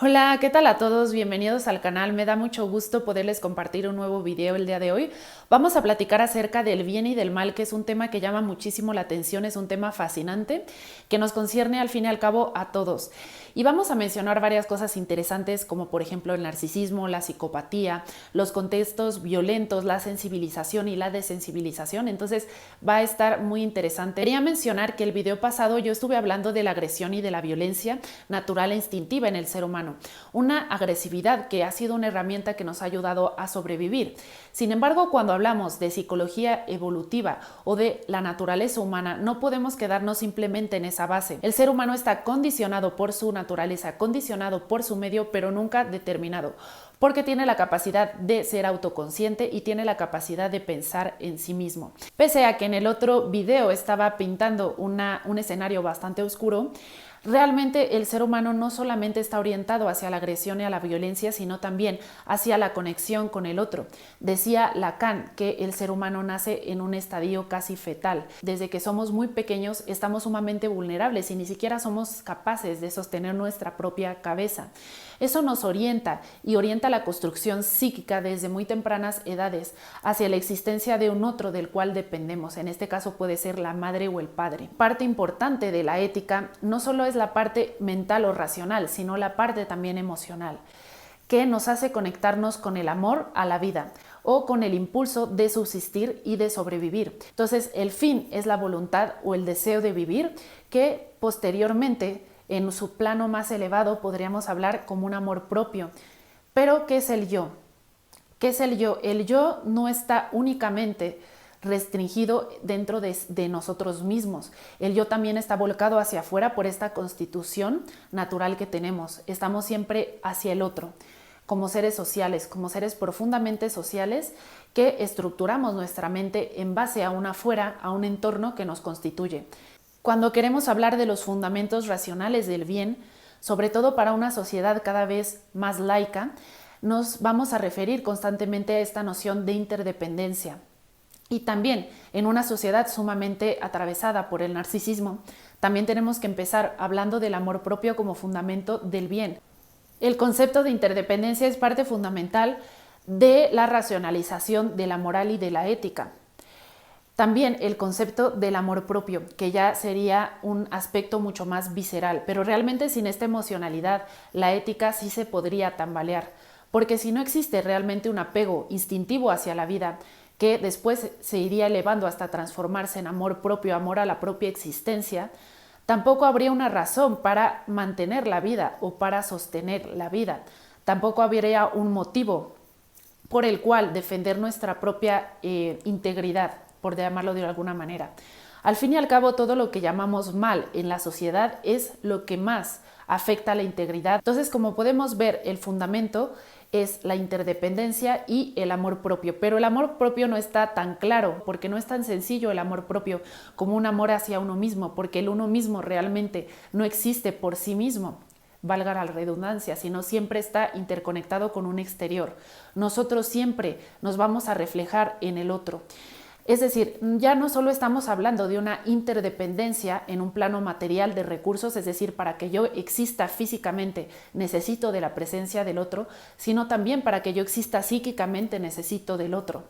Hola, ¿qué tal a todos? Bienvenidos al canal. Me da mucho gusto poderles compartir un nuevo video el día de hoy. Vamos a platicar acerca del bien y del mal, que es un tema que llama muchísimo la atención, es un tema fascinante que nos concierne al fin y al cabo a todos. Y vamos a mencionar varias cosas interesantes como por ejemplo el narcisismo, la psicopatía, los contextos violentos, la sensibilización y la desensibilización. Entonces va a estar muy interesante. Quería mencionar que el video pasado yo estuve hablando de la agresión y de la violencia natural e instintiva en el ser humano. Una agresividad que ha sido una herramienta que nos ha ayudado a sobrevivir. Sin embargo, cuando hablamos de psicología evolutiva o de la naturaleza humana, no podemos quedarnos simplemente en esa base. El ser humano está condicionado por su naturaleza, condicionado por su medio, pero nunca determinado, porque tiene la capacidad de ser autoconsciente y tiene la capacidad de pensar en sí mismo. Pese a que en el otro video estaba pintando un escenario bastante oscuro, realmente el ser humano no solamente está orientado hacia la agresión y a la violencia, sino también hacia la conexión con el otro. Decía Lacan que el ser humano nace en un estadio casi fetal. Desde que somos muy pequeños estamos sumamente vulnerables y ni siquiera somos capaces de sostener nuestra propia cabeza. Eso nos orienta y orienta la construcción psíquica desde muy tempranas edades hacia la existencia de un otro del cual dependemos. En este caso puede ser la madre o el padre. Parte importante de la ética no solo es la parte mental o racional, sino la parte también emocional, que nos hace conectarnos con el amor a la vida o con el impulso de subsistir y de sobrevivir. Entonces, el fin es la voluntad o el deseo de vivir, que posteriormente, en su plano más elevado, podríamos hablar como un amor propio. Pero, ¿qué es el yo? ¿Qué es el yo? El yo no está únicamente restringido dentro de nosotros mismos. El yo también está volcado hacia afuera por esta constitución natural que tenemos. Estamos siempre hacia el otro, como seres sociales, como seres profundamente sociales que estructuramos nuestra mente en base a un afuera, a un entorno que nos constituye. Cuando queremos hablar de los fundamentos racionales del bien, sobre todo para una sociedad cada vez más laica, nos vamos a referir constantemente a esta noción de interdependencia. Y también en una sociedad sumamente atravesada por el narcisismo, también tenemos que empezar hablando del amor propio como fundamento del bien. El concepto de interdependencia es parte fundamental de la racionalización de la moral y de la ética. También el concepto del amor propio, que ya sería un aspecto mucho más visceral, pero realmente sin esta emocionalidad, la ética sí se podría tambalear, porque si no existe realmente un apego instintivo hacia la vida, que después se iría elevando hasta transformarse en amor propio, amor a la propia existencia, tampoco habría una razón para mantener la vida o para sostener la vida. Tampoco habría un motivo por el cual defender nuestra propia integridad, por llamarlo de alguna manera. Al fin y al cabo, todo lo que llamamos mal en la sociedad es lo que más afecta a la integridad. Entonces, como podemos ver, el fundamento es la interdependencia y el amor propio. Pero el amor propio no está tan claro, porque no es tan sencillo el amor propio como un amor hacia uno mismo, porque el uno mismo realmente no existe por sí mismo, valga la redundancia, sino siempre está interconectado con un exterior. Nosotros siempre nos vamos a reflejar en el otro. Es decir, ya no solo estamos hablando de una interdependencia en un plano material de recursos, es decir, para que yo exista físicamente necesito de la presencia del otro, sino también para que yo exista psíquicamente necesito del otro.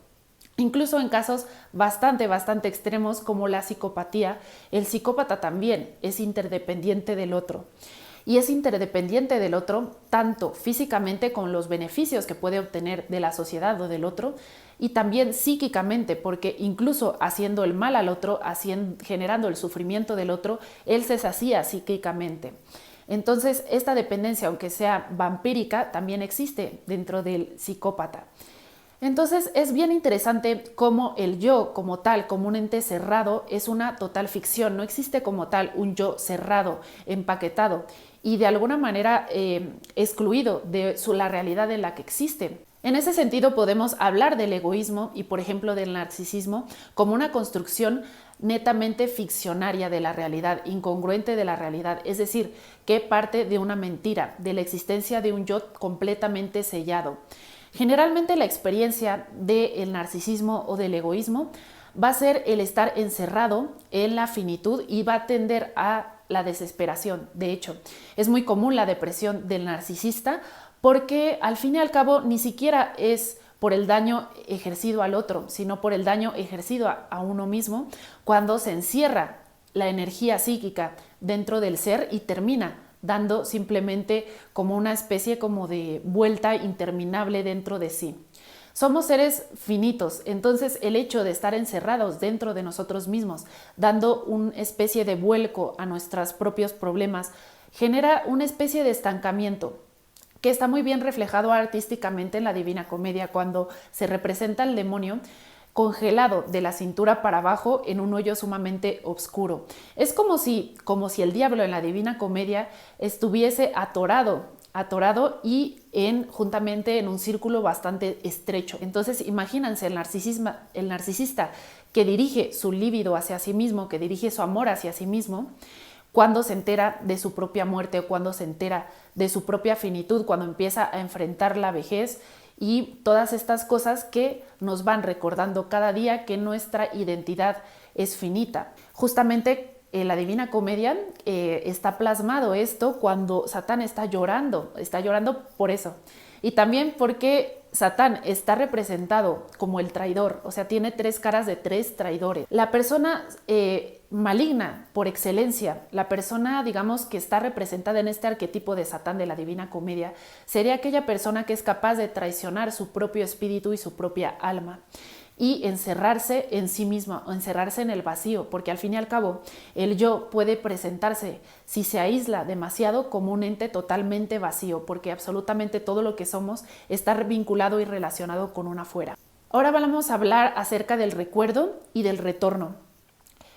Incluso en casos bastante extremos como la psicopatía, el psicópata también es interdependiente del otro. Y es interdependiente del otro tanto físicamente con los beneficios que puede obtener de la sociedad o del otro, y también psíquicamente, porque incluso haciendo el mal al otro, generando el sufrimiento del otro, él se sacía psíquicamente. Entonces, esta dependencia, aunque sea vampírica, también existe dentro del psicópata. Entonces es bien interesante cómo el yo como tal, como un ente cerrado, es una total ficción. No existe como tal un yo cerrado, empaquetado y de alguna manera excluido de la realidad en la que existe. En ese sentido podemos hablar del egoísmo y por ejemplo del narcisismo como una construcción netamente ficcionaria de la realidad, incongruente de la realidad, es decir, que parte de una mentira, de la existencia de un yo completamente sellado. Generalmente la experiencia del narcisismo o del egoísmo va a ser el estar encerrado en la finitud y va a tender a la desesperación. De hecho, es muy común la depresión del narcisista porque al fin y al cabo ni siquiera es por el daño ejercido al otro, sino por el daño ejercido a uno mismo cuando se encierra la energía psíquica dentro del ser y termina dando simplemente como una especie como de vuelta interminable dentro de sí. Somos seres finitos, entonces el hecho de estar encerrados dentro de nosotros mismos, dando una especie de vuelco a nuestros propios problemas, genera una especie de estancamiento que está muy bien reflejado artísticamente en la Divina Comedia cuando se representa al demonio congelado de la cintura para abajo en un hoyo sumamente oscuro. Es como si el diablo en la Divina Comedia estuviese atorado y juntamente en un círculo bastante estrecho. Entonces imagínense el narcisista que dirige su líbido hacia sí mismo, que dirige su amor hacia sí mismo, cuando se entera de su propia muerte o cuando se entera de su propia finitud, cuando empieza a enfrentar la vejez y todas estas cosas que nos van recordando cada día que nuestra identidad es finita. Justamente en la Divina Comedia está plasmado esto cuando Satán está llorando por eso. Y también porque Satán está representado como el traidor, o sea, tiene 3 caras de 3 traidores. La persona maligna por excelencia, la persona, digamos, que está representada en este arquetipo de Satán de la Divina Comedia, sería aquella persona que es capaz de traicionar su propio espíritu y su propia alma y encerrarse en sí misma o encerrarse en el vacío, porque al fin y al cabo el yo puede presentarse, si se aísla demasiado, como un ente totalmente vacío, porque absolutamente todo lo que somos está vinculado y relacionado con un afuera. Ahora vamos a hablar acerca del recuerdo y del retorno.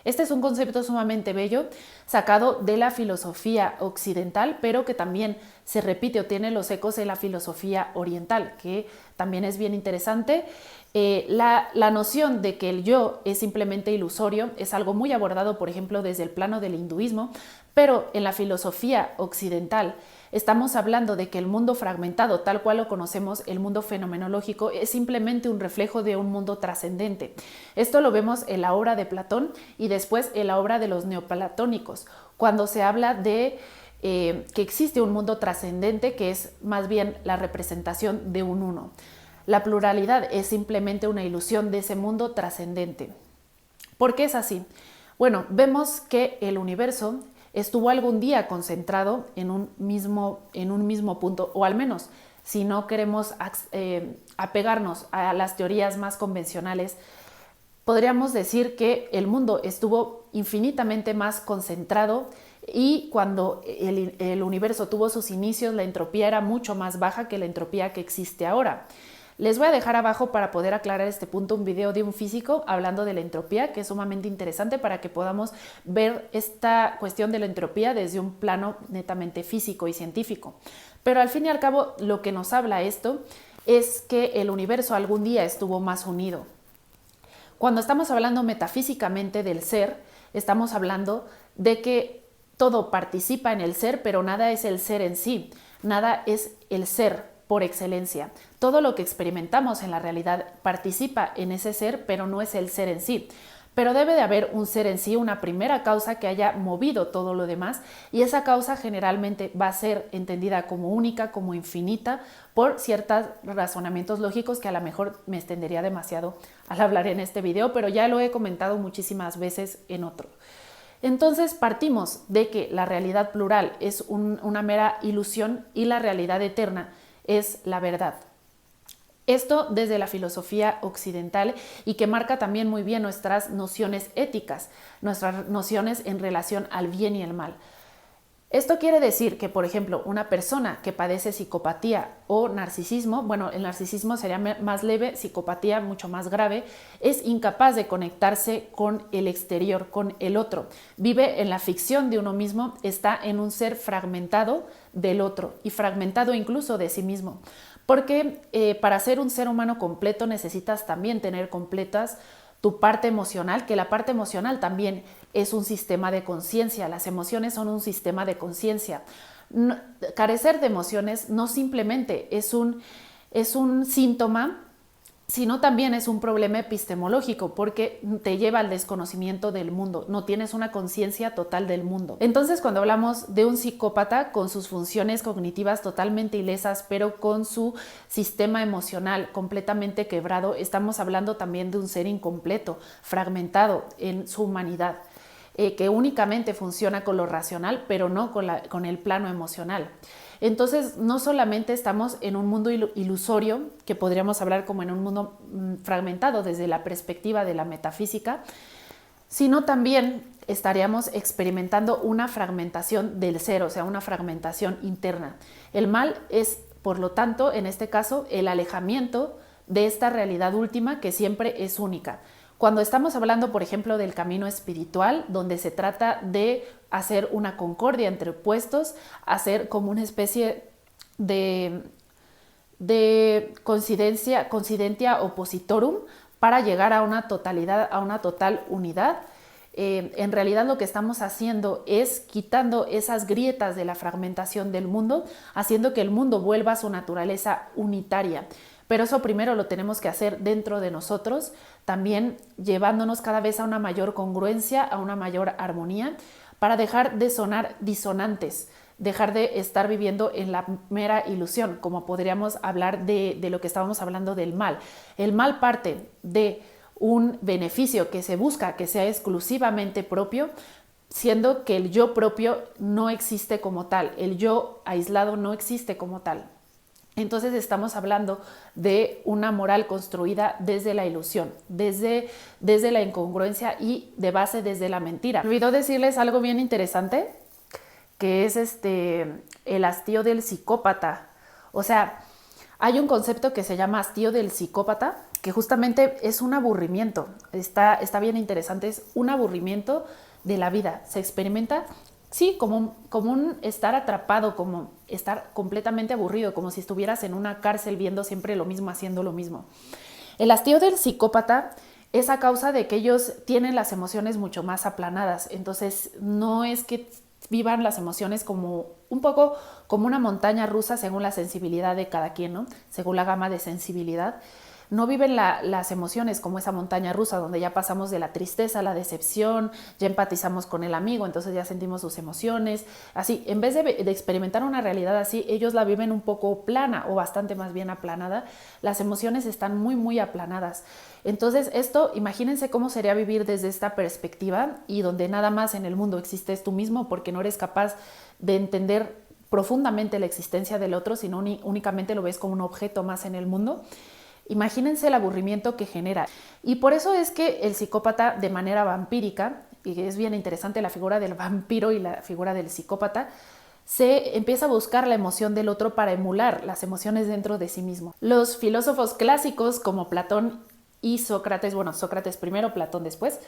Este es un concepto sumamente bello, sacado de la filosofía occidental, pero que también se repite o tiene los ecos de la filosofía oriental, que también es bien interesante. La noción de que el yo es simplemente ilusorio es algo muy abordado, por ejemplo, desde el plano del hinduismo, pero en la filosofía occidental estamos hablando de que el mundo fragmentado, tal cual lo conocemos, el mundo fenomenológico, es simplemente un reflejo de un mundo trascendente. Esto lo vemos en la obra de Platón y después en la obra de los neoplatónicos, cuando se habla de que existe un mundo trascendente que es más bien la representación de un uno. La pluralidad es simplemente una ilusión de ese mundo trascendente. ¿Por qué es así? Bueno, vemos que el universo estuvo algún día concentrado en un mismo punto, o al menos si no queremos apegarnos a las teorías más convencionales, podríamos decir que el mundo estuvo infinitamente más concentrado y cuando el universo tuvo sus inicios, la entropía era mucho más baja que la entropía que existe ahora. Les voy a dejar abajo para poder aclarar este punto un video de un físico hablando de la entropía, que es sumamente interesante para que podamos ver esta cuestión de la entropía desde un plano netamente físico y científico. Pero al fin y al cabo lo que nos habla esto es que el universo algún día estuvo más unido. Cuando estamos hablando metafísicamente del ser, estamos hablando de que todo participa en el ser, pero nada es el ser en sí, nada es el ser por excelencia. Todo lo que experimentamos en la realidad participa en ese ser, pero no es el ser en sí. Pero debe de haber un ser en sí, una primera causa que haya movido todo lo demás, y esa causa generalmente va a ser entendida como única, como infinita, por ciertos razonamientos lógicos que a lo mejor me extendería demasiado al hablar en este video, pero ya lo he comentado muchísimas veces en otro. Entonces partimos de que la realidad plural es una mera ilusión y la realidad eterna es la verdad. Esto desde la filosofía occidental y que marca también muy bien nuestras nociones éticas, nuestras nociones en relación al bien y el mal. Esto quiere decir que, por ejemplo, una persona que padece psicopatía o narcisismo, bueno, el narcisismo sería más leve, psicopatía mucho más grave, es incapaz de conectarse con el exterior, con el otro. Vive en la ficción de uno mismo, está en un ser fragmentado del otro y fragmentado incluso de sí mismo. Porque para ser un ser humano completo necesitas también tener completas tu parte emocional, que la parte emocional también es un sistema de conciencia. Las emociones son un sistema de conciencia. Carecer de emociones no simplemente es un síntoma, sino también es un problema epistemológico porque te lleva al desconocimiento del mundo, no tienes una conciencia total del mundo. Entonces, cuando hablamos de un psicópata con sus funciones cognitivas totalmente ilesas, pero con su sistema emocional completamente quebrado, estamos hablando también de un ser incompleto, fragmentado en su humanidad, que únicamente funciona con lo racional, pero no con el plano emocional. Entonces, no solamente estamos en un mundo ilusorio, que podríamos hablar como en un mundo fragmentado desde la perspectiva de la metafísica, sino también estaríamos experimentando una fragmentación del ser, o sea, una fragmentación interna. El mal es, por lo tanto, en este caso, el alejamiento de esta realidad última que siempre es única. Cuando estamos hablando, por ejemplo, del camino espiritual, donde se trata de hacer una concordia entre opuestos, hacer como una especie de coincidentia oppositorum para llegar a una totalidad, a una total unidad, en realidad lo que estamos haciendo es quitando esas grietas de la fragmentación del mundo, haciendo que el mundo vuelva a su naturaleza unitaria. Pero eso primero lo tenemos que hacer dentro de nosotros, también llevándonos cada vez a una mayor congruencia, a una mayor armonía, para dejar de sonar disonantes, dejar de estar viviendo en la mera ilusión, como podríamos hablar de lo que estábamos hablando del mal. El mal parte de un beneficio que se busca que sea exclusivamente propio, siendo que el yo propio no existe como tal, el yo aislado no existe como tal. Entonces estamos hablando de una moral construida desde la ilusión, desde la incongruencia y de base desde la mentira. Me olvidó decirles algo bien interesante, que es el hastío del psicópata. O sea, hay un concepto que se llama hastío del psicópata, que justamente es un aburrimiento. Está bien interesante, es un aburrimiento de la vida. Se experimenta, sí, como un estar atrapado, como estar completamente aburrido, como si estuvieras en una cárcel viendo siempre lo mismo, haciendo lo mismo. El hastío del psicópata es a causa de que ellos tienen las emociones mucho más aplanadas. Entonces, no es que vivan las emociones como un poco como una montaña rusa según la sensibilidad de cada quien, ¿no? Según la gama de sensibilidad. No viven las emociones como esa montaña rusa donde ya pasamos de la tristeza a la decepción, ya empatizamos con el amigo, entonces ya sentimos sus emociones. Así, en vez de experimentar una realidad así, ellos la viven un poco plana o bastante más bien aplanada. Las emociones están muy, muy aplanadas. Entonces esto, imagínense cómo sería vivir desde esta perspectiva y donde nada más en el mundo existes tú mismo porque no eres capaz de entender profundamente la existencia del otro, sino únicamente lo ves como un objeto más en el mundo. Imagínense el aburrimiento que genera. Y por eso es que el psicópata, de manera vampírica, y es bien interesante la figura del vampiro y la figura del psicópata, se empieza a buscar la emoción del otro para emular las emociones dentro de sí mismo. Los filósofos clásicos como Platón y Sócrates, bueno, Sócrates primero, Platón después,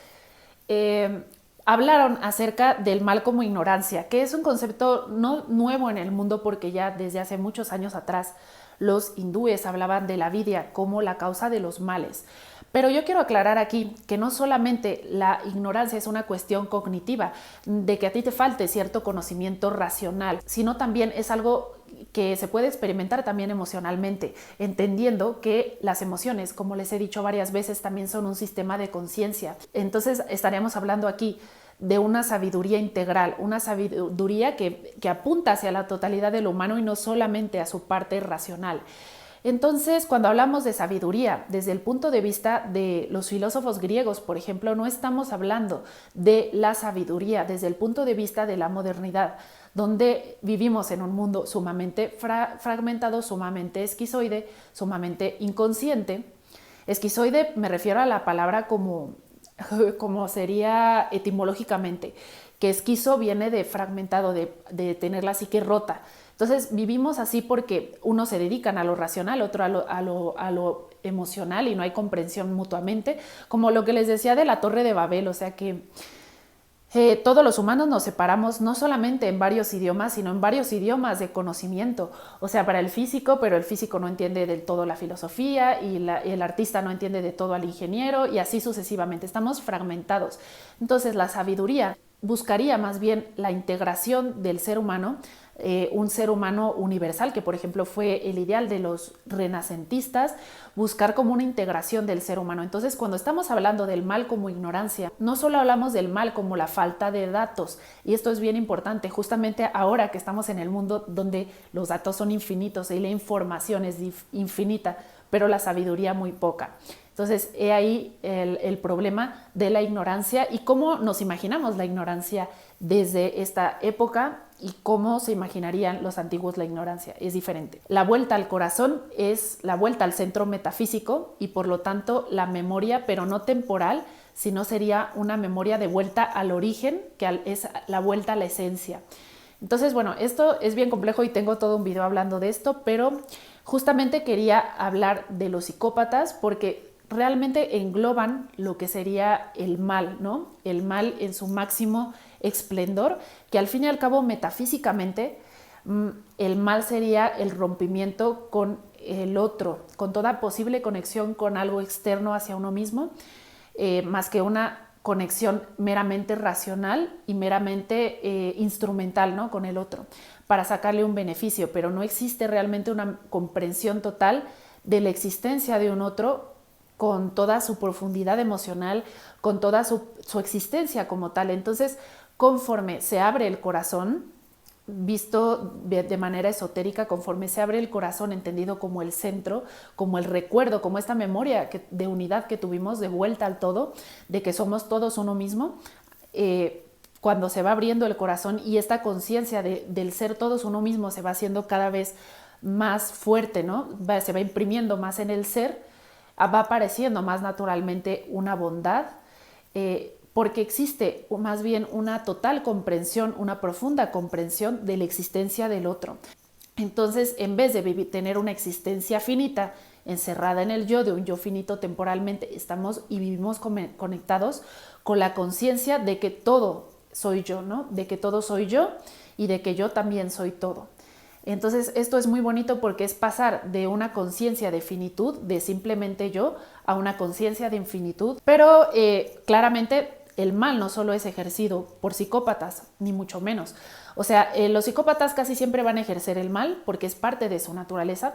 hablaron acerca del mal como ignorancia, que es un concepto no nuevo en el mundo porque ya desde hace muchos años atrás los hindúes hablaban de la avidia como la causa de los males. Pero yo quiero aclarar aquí que no solamente la ignorancia es una cuestión cognitiva, de que a ti te falte cierto conocimiento racional, sino también es algo que se puede experimentar también emocionalmente, entendiendo que las emociones, como les he dicho varias veces, también son un sistema de conciencia. Entonces estaríamos hablando aquí de una sabiduría integral, una sabiduría que apunta hacia la totalidad de lo humano y no solamente a su parte racional. Entonces, cuando hablamos de sabiduría, desde el punto de vista de los filósofos griegos, por ejemplo, no estamos hablando de la sabiduría desde el punto de vista de la modernidad, donde vivimos en un mundo sumamente fragmentado, sumamente esquizoide, sumamente inconsciente. Esquizoide me refiero a la palabra como sería etimológicamente, que esquizo viene de fragmentado, de tener la psique rota. Entonces vivimos así porque unos se dedican a lo racional, otro a lo emocional y no hay comprensión mutuamente, como lo que les decía de la Torre de Babel, o sea que todos los humanos nos separamos no solamente en varios idiomas, sino en varios idiomas de conocimiento. O sea, para el físico, pero el físico no entiende del todo la filosofía y el artista no entiende de todo al ingeniero y así sucesivamente. Estamos fragmentados. Entonces, la sabiduría buscaría más bien la integración del ser humano un ser humano universal, que por ejemplo fue el ideal de los renacentistas, buscar como una integración del ser humano. Entonces, cuando estamos hablando del mal como ignorancia, no solo hablamos del mal como la falta de datos, y esto es bien importante, justamente ahora que estamos en el mundo donde los datos son infinitos y la información es infinita, pero la sabiduría muy poca. Entonces, he ahí el problema de la ignorancia y cómo nos imaginamos la ignorancia desde esta época y cómo se imaginarían los antiguos la ignorancia. Es diferente. La vuelta al corazón es la vuelta al centro metafísico y por lo tanto la memoria, pero no temporal, sino sería una memoria de vuelta al origen, que es la vuelta a la esencia. Entonces, bueno, esto es bien complejo y tengo todo un video hablando de esto, pero justamente quería hablar de los psicópatas porque realmente engloban lo que sería el mal, ¿no? El mal en su máximo esplendor, que al fin y al cabo metafísicamente el mal sería el rompimiento con el otro, con toda posible conexión con algo externo hacia uno mismo, más que una conexión meramente racional y meramente instrumental, ¿no? Con el otro, para sacarle un beneficio, pero no existe realmente una comprensión total de la existencia de un otro con toda su profundidad emocional, con toda su existencia como tal. Entonces, conforme se abre el corazón, visto de manera esotérica, conforme se abre el corazón entendido como el centro, como el recuerdo, como esta memoria de unidad que tuvimos, de vuelta al todo, de que somos todos uno mismo, cuando se va abriendo el corazón y esta conciencia del ser todos uno mismo se va haciendo cada vez más fuerte, ¿no? Se va imprimiendo más en el ser, va apareciendo más naturalmente una bondad, porque existe más bien una total comprensión, una profunda comprensión de la existencia del otro. Entonces, en vez de tener una existencia finita, encerrada en el yo, de un yo finito temporalmente, estamos y vivimos conectados con la conciencia de que todo soy yo, ¿no? De que todo soy yo y de que yo también soy todo. Entonces, esto es muy bonito porque es pasar de una conciencia de finitud, de simplemente yo, a una conciencia de infinitud. Pero claramente el mal no solo es ejercido por psicópatas, ni mucho menos. O sea, los psicópatas casi siempre van a ejercer el mal porque es parte de su naturaleza,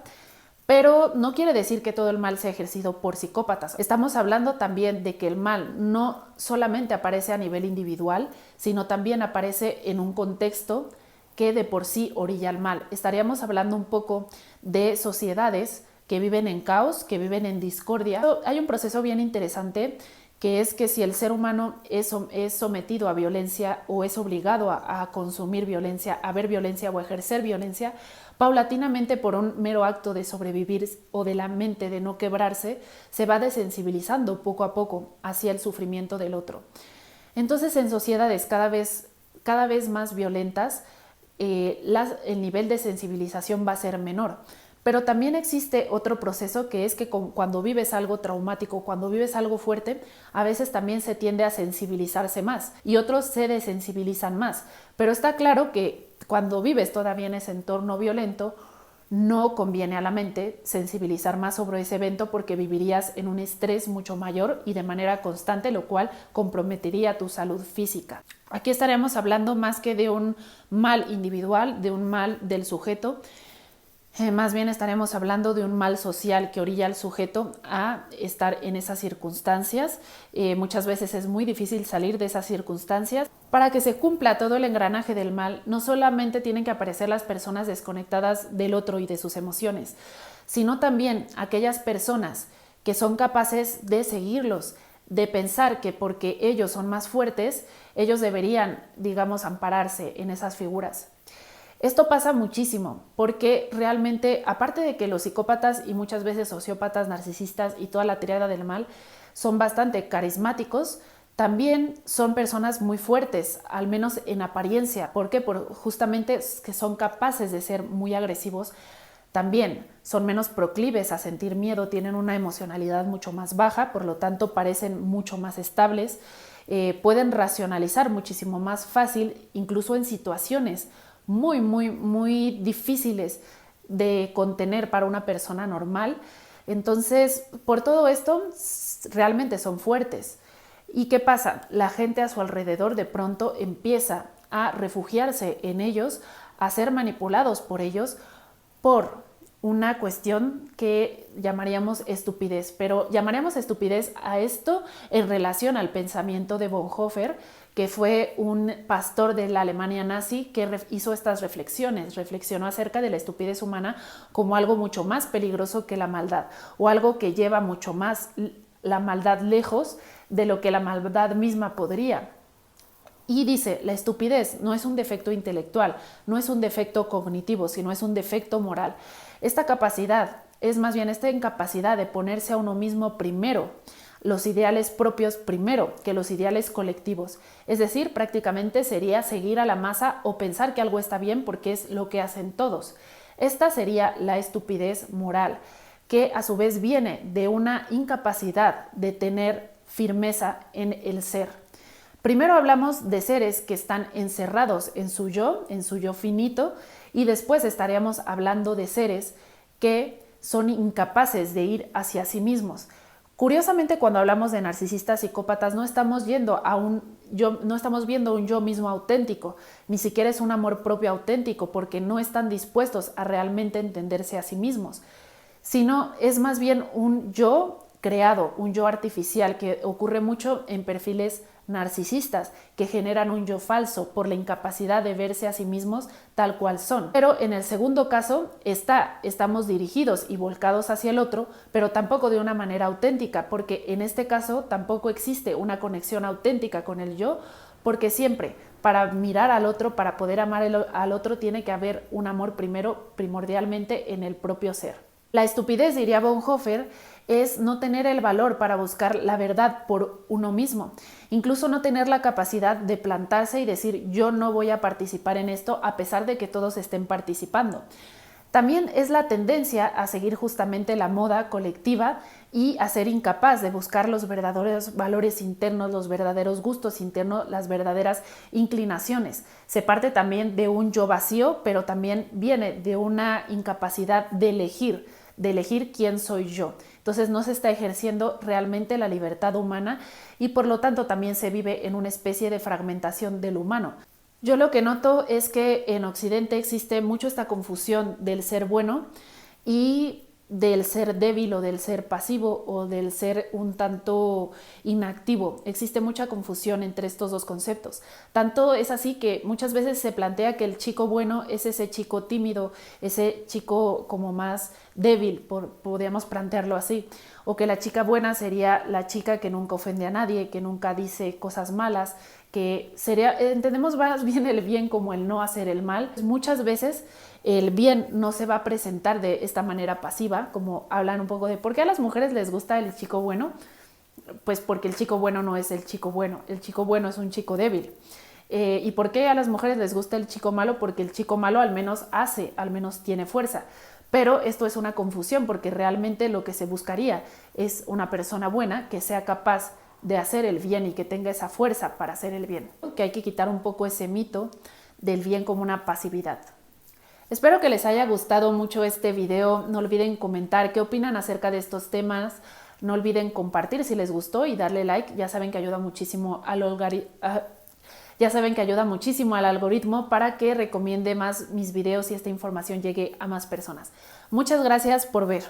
pero no quiere decir que todo el mal sea ejercido por psicópatas. Estamos hablando también de que el mal no solamente aparece a nivel individual, sino también aparece en un contexto que de por sí orilla al mal. Estaríamos hablando un poco de sociedades que viven en caos, que viven en discordia. Hay un proceso bien interesante que es que si el ser humano es sometido a violencia o es obligado a consumir violencia, a ver violencia o a ejercer violencia, paulatinamente por un mero acto de sobrevivir o de la mente de no quebrarse, se va desensibilizando poco a poco hacia el sufrimiento del otro. Entonces, en sociedades cada vez más violentas, el nivel de sensibilización va a ser menor. Pero también existe otro proceso que es que cuando vives algo traumático, cuando vives algo fuerte, a veces también se tiende a sensibilizarse más y otros se desensibilizan más. Pero está claro que cuando vives todavía en ese entorno violento, no conviene a la mente sensibilizar más sobre ese evento porque vivirías en un estrés mucho mayor y de manera constante, lo cual comprometería tu salud física. Aquí estaremos hablando más que de un mal individual, de un mal del sujeto, más bien estaremos hablando de un mal social que orilla al sujeto a estar en esas circunstancias. Muchas veces es muy difícil salir de esas circunstancias. Para que se cumpla todo el engranaje del mal, no solamente tienen que aparecer las personas desconectadas del otro y de sus emociones, sino también aquellas personas que son capaces de seguirlos, de pensar que porque ellos son más fuertes, ellos deberían, digamos, ampararse en esas figuras. Esto pasa muchísimo porque realmente, aparte de que los psicópatas y muchas veces sociópatas, narcisistas y toda la triada del mal son bastante carismáticos, también son personas muy fuertes, al menos en apariencia. ¿Por qué? Justamente que son capaces de ser muy agresivos. También son menos proclives a sentir miedo, tienen una emocionalidad mucho más baja, por lo tanto parecen mucho más estables, pueden racionalizar muchísimo más fácil, incluso en situaciones muy difíciles de contener para una persona normal. Entonces, por todo esto, realmente son fuertes. ¿Y qué pasa? La gente a su alrededor de pronto empieza a refugiarse en ellos, a ser manipulados por ellos por una cuestión que llamaríamos estupidez, pero llamaríamos estupidez a esto en relación al pensamiento de Bonhoeffer, que fue un pastor de la Alemania nazi que hizo estas reflexiones, reflexionó acerca de la estupidez humana como algo mucho más peligroso que la maldad, o algo que lleva mucho más la maldad lejos de lo que la maldad misma podría. Y dice, la estupidez no es un defecto intelectual, no es un defecto cognitivo, sino es un defecto moral. Esta capacidad es más bien esta incapacidad de ponerse a uno mismo primero, los ideales propios primero que los ideales colectivos. Es decir, prácticamente sería seguir a la masa o pensar que algo está bien porque es lo que hacen todos. Esta sería la estupidez moral, que a su vez viene de una incapacidad de tener firmeza en el ser. Primero hablamos de seres que están encerrados en su yo finito, y después estaríamos hablando de seres que son incapaces de ir hacia sí mismos. Curiosamente, cuando hablamos de narcisistas psicópatas, no estamos viendo un yo mismo auténtico, ni siquiera es un amor propio auténtico, porque no están dispuestos a realmente entenderse a sí mismos, sino es más bien un yo creado, un yo artificial, que ocurre mucho en perfiles narcisistas, que generan un yo falso por la incapacidad de verse a sí mismos tal cual son. Pero en el segundo caso estamos dirigidos y volcados hacia el otro, pero tampoco de una manera auténtica, porque en este caso tampoco existe una conexión auténtica con el yo, porque siempre para mirar al otro, para poder amar al otro, tiene que haber un amor primordialmente en el propio ser. La estupidez, diría Bonhoeffer, es no tener el valor para buscar la verdad por uno mismo, incluso no tener la capacidad de plantarse y decir yo no voy a participar en esto a pesar de que todos estén participando. También es la tendencia a seguir justamente la moda colectiva y a ser incapaz de buscar los verdaderos valores internos, los verdaderos gustos internos, las verdaderas inclinaciones. Se parte también de un yo vacío, pero también viene de una incapacidad de elegir quién soy yo. Entonces no se está ejerciendo realmente la libertad humana y por lo tanto también se vive en una especie de fragmentación del humano. Yo lo que noto es que en Occidente existe mucho esta confusión del ser bueno y del ser débil o del ser pasivo o del ser un tanto inactivo. Existe mucha confusión entre estos dos conceptos. Tanto es así que muchas veces se plantea que el chico bueno es ese chico tímido, ese chico como más débil, podríamos plantearlo así, o que la chica buena sería la chica que nunca ofende a nadie, que nunca dice cosas malas, que entendemos más bien el bien como el no hacer el mal. Muchas veces el bien no se va a presentar de esta manera pasiva, como hablan un poco de por qué a las mujeres les gusta el chico bueno, pues porque el chico bueno no es el chico bueno es un chico débil. ¿Y por qué a las mujeres les gusta el chico malo? Porque el chico malo al menos tiene fuerza. Pero esto es una confusión porque realmente lo que se buscaría es una persona buena que sea capaz de hacer el bien y que tenga esa fuerza para hacer el bien. Que hay que quitar un poco ese mito del bien como una pasividad. Espero que les haya gustado mucho este video. No olviden comentar qué opinan acerca de estos temas. No olviden compartir si les gustó y darle like. Ya saben que ayuda muchísimo al algoritmo para que recomiende más mis videos y esta información llegue a más personas. Muchas gracias por ver.